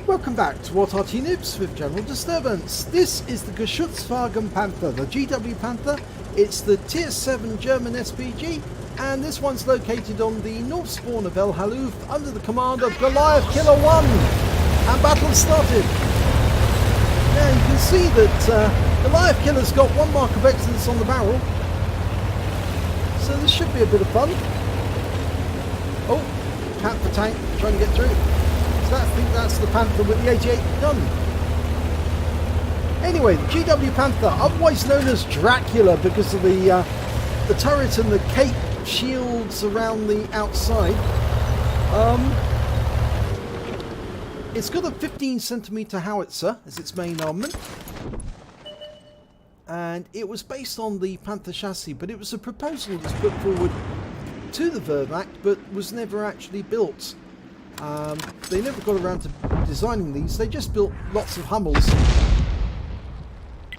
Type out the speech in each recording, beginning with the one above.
Welcome back to what Arty Noobs with General Disturbance. This is the GW Panther, the GW Panther. It's the Tier 7 German SPG, and this one's located on the north spawn of Halluf under the command of Goliath Killer 1. And battle started. Now you can see that Goliath Killer's got one mark of excellence on the barrel. So this should be a bit of fun. Oh, Panther tank trying to get through. So I think that's the Panther with the 88 gun. Anyway, the GW Panther, otherwise known as Dracula because of the turret and the cape shields around the outside. It's got a 15cm howitzer as its main armament. And it was based on the Panther chassis, but it was a proposal that's put forward to the Wehrmacht, but was never actually built. They never got around to designing these. They just built lots of Hummels,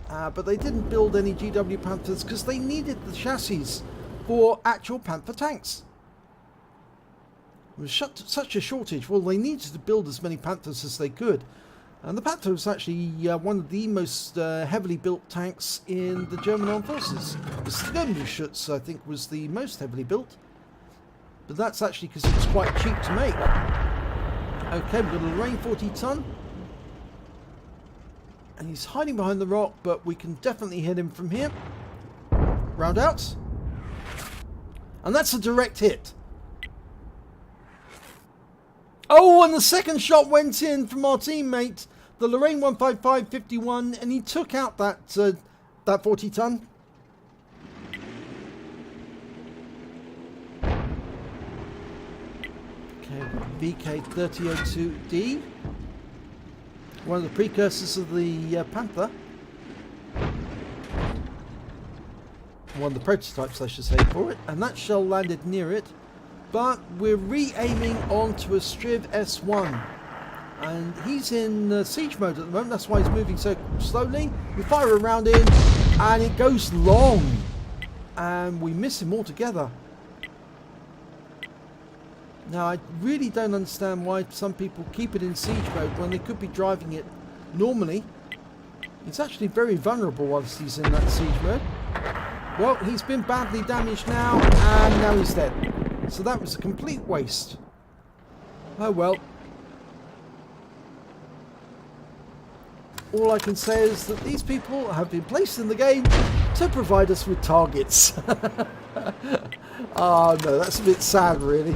but they didn't build any GW Panthers because they needed the chassis for actual Panther tanks. There was such a shortage. Well, they needed to build as many Panthers as they could, and the Panther was actually one of the most heavily built tanks in the German armed forces. The Sturmgeschütz, I think, was the most heavily built, but that's actually because it was quite cheap to make. Okay, we've got a Lorraine 40 ton. And he's hiding behind the rock, but we can definitely hit him from here. Round out. And that's a direct hit. Oh, and the second shot went in from our teammate, the Lorraine 155-51, and he took out that 40 ton. VK3002D, one of the precursors of the Panther, one of the prototypes I should say for it, and that shell landed near it, but we're re-aiming onto a Striv S1 and he's in siege mode at the moment. That's why he's moving so slowly. We fire a round in and it goes long and we miss him altogether. Now, I really don't understand why some people keep it in siege mode when they could be driving it normally. It's actually very vulnerable whilst he's in that siege mode. Well, he's been badly damaged now, and now he's dead. So that was a complete waste. Oh well. All I can say is that these people have been placed in the game to provide us with targets. Oh no, that's a bit sad really.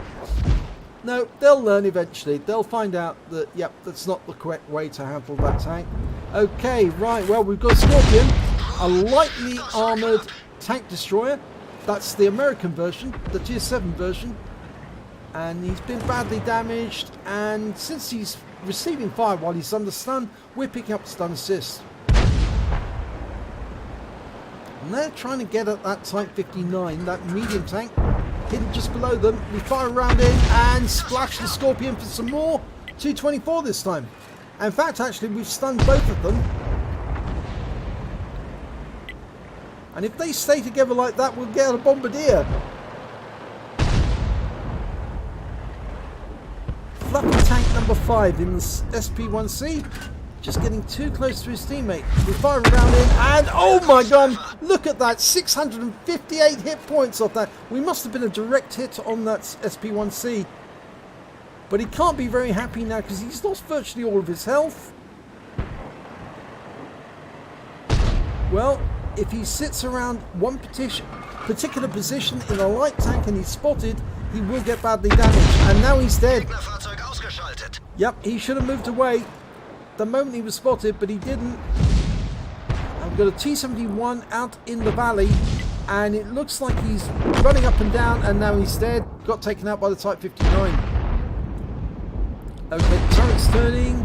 No, they'll learn eventually. They'll find out that, yep, that's not the correct way to handle that tank. Okay, right, well, we've got Scorpion, a lightly armoured tank destroyer. That's the American version, the Tier 7 version. And he's been badly damaged, and since he's receiving fire while he's under stun, we're picking up stun assist. And they're trying to get at that Type 59, that medium tank. Hidden just below them. We fire a round in and splash the Scorpion for some more. 224 this time. And in fact, actually, we've stunned both of them. And if they stay together like that, we'll get a Bombardier. Fluffy tank number 5 in the SP1C. Just getting too close to his teammate. We fire a round in and oh my god, look at that, 658 hit points off that. We must have been a direct hit on that SP1C. But he can't be very happy now because he's lost virtually all of his health. Well, if he sits around one particular position in a light tank and he's spotted, he will get badly damaged. And now he's dead. Yep, he should have moved away the moment he was spotted, but he didn't. I've got a T-71 out in the valley and it looks like he's running up and down, and now he's dead. Got taken out by the Type 59. Okay, turret's turning.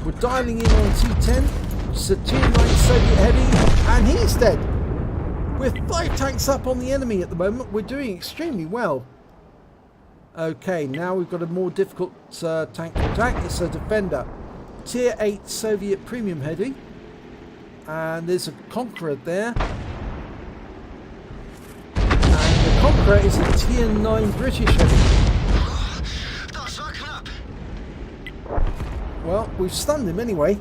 We're dialing in on T-10, which is a Tier 9 Soviet heavy, and he's dead. We're 5 tanks up on the enemy at the moment. We're doing extremely well. Okay, now we've got a more difficult tank to attack. It's a Defender. Tier 8 Soviet premium heavy, and there's a Conqueror there, and the Conqueror is a Tier 9 British heavy. Well, we've stunned him anyway.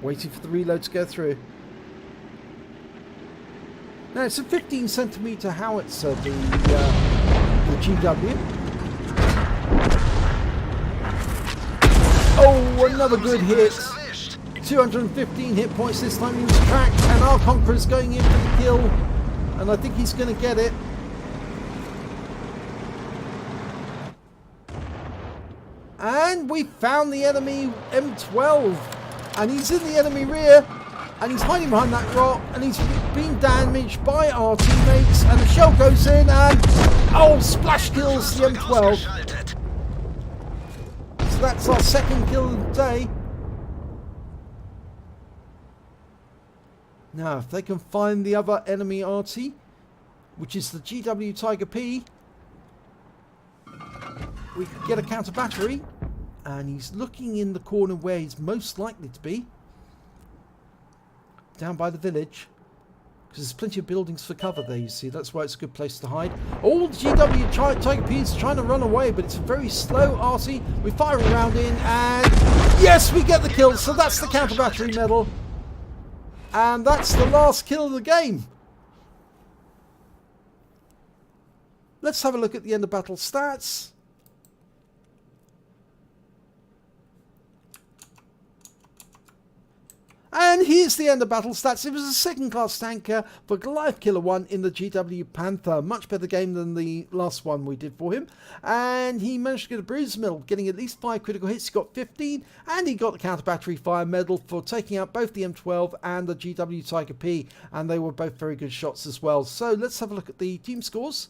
Waiting for the reload to go through. Now it's a 15 centimeter howitzer, the GW. Oh, another good hit. 215 hit points this time. He was cracked, and our Conqueror's going in for the kill, and I think he's going to get it. And we found the enemy M12, and he's in the enemy rear, and he's hiding behind that rock, and he's been damaged by our teammates, and the shell goes in, and oh, splash kills the M12. So that's our second kill of the day. Now, if they can find the other enemy Arty, which is the GW Tiger P, we can get a counter battery, and he's looking in the corner where he's most likely to be, down by the village, because there's plenty of buildings for cover there, you see. That's why it's a good place to hide. Oh, the GW Tiger P is trying to run away, but it's very slow. Arty, we fire a round in, and yes, we get the kill. So that's the counter battery medal, and that's the last kill of the game. Let's have a look at the end of battle stats. And here's the end of battle stats. It was a second class tanker for Goliath Killer 1 in the GW Panther. Much better game than the last one we did for him. And he managed to get a bruise medal, getting at least 5 critical hits. He got 15, and he got the counter battery fire medal for taking out both the M12 and the GW Tiger P. And they were both very good shots as well. So let's have a look at the team scores.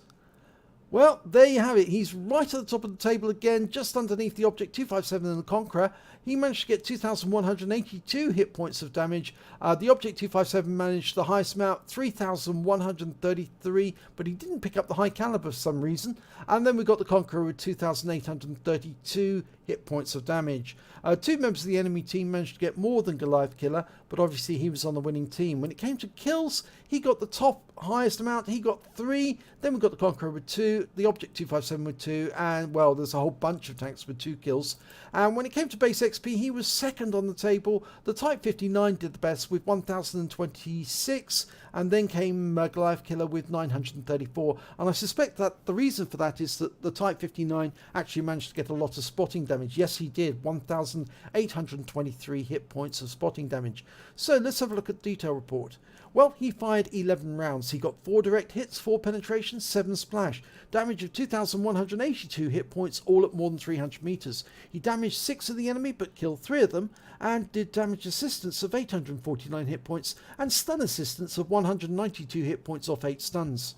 Well, there you have it. He's right at the top of the table again, just underneath the Object 257 and the Conqueror. He managed to get 2,182 hit points of damage. The Object 257 managed the highest amount, 3,133, but he didn't pick up the high caliber for some reason. And then we got the Conqueror with 2,832 hit points of damage. 2 members of the enemy team managed to get more than Goliath Killer, but obviously he was on the winning team. When it came to kills, he got the top highest amount. He got 3. Then we got the Conqueror with 2, the Object 257 with 2, and well, there's a whole bunch of tanks with 2 kills. And when it came to base XP, he was second on the table. The Type 59 did the best with 1,026, and then came Goliath Killer with 934. And I suspect that the reason for that is that the Type 59 actually managed to get a lot of spotting damage. Yes, he did. 1,823 hit points of spotting damage. So let's have a look at the detail report. Well, he fired 11 rounds. He got 4 direct hits, 4 penetrations, 7 splash. Damage of 2,182 hit points, all at more than 300 meters. He damaged 6 of the enemy, but killed 3 of them, and did damage assistance of 849 hit points, and stun assistance of 192 hit points off 8 stuns.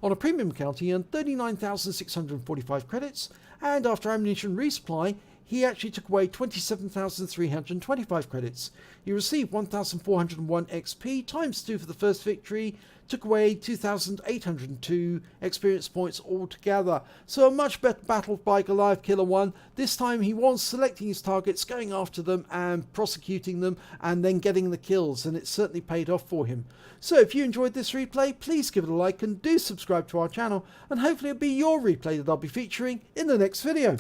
On a premium account, he earned 39,645 credits, and after ammunition resupply, he actually took away 27,325 credits. He received 1,401 XP times 2 for the first victory, took away 2,802 experience points altogether. So a much better battle by Goliath Killer 1. This time he was selecting his targets, going after them and prosecuting them, and then getting the kills, and it certainly paid off for him. So if you enjoyed this replay, please give it a like and do subscribe to our channel, and hopefully it'll be your replay that I'll be featuring in the next video.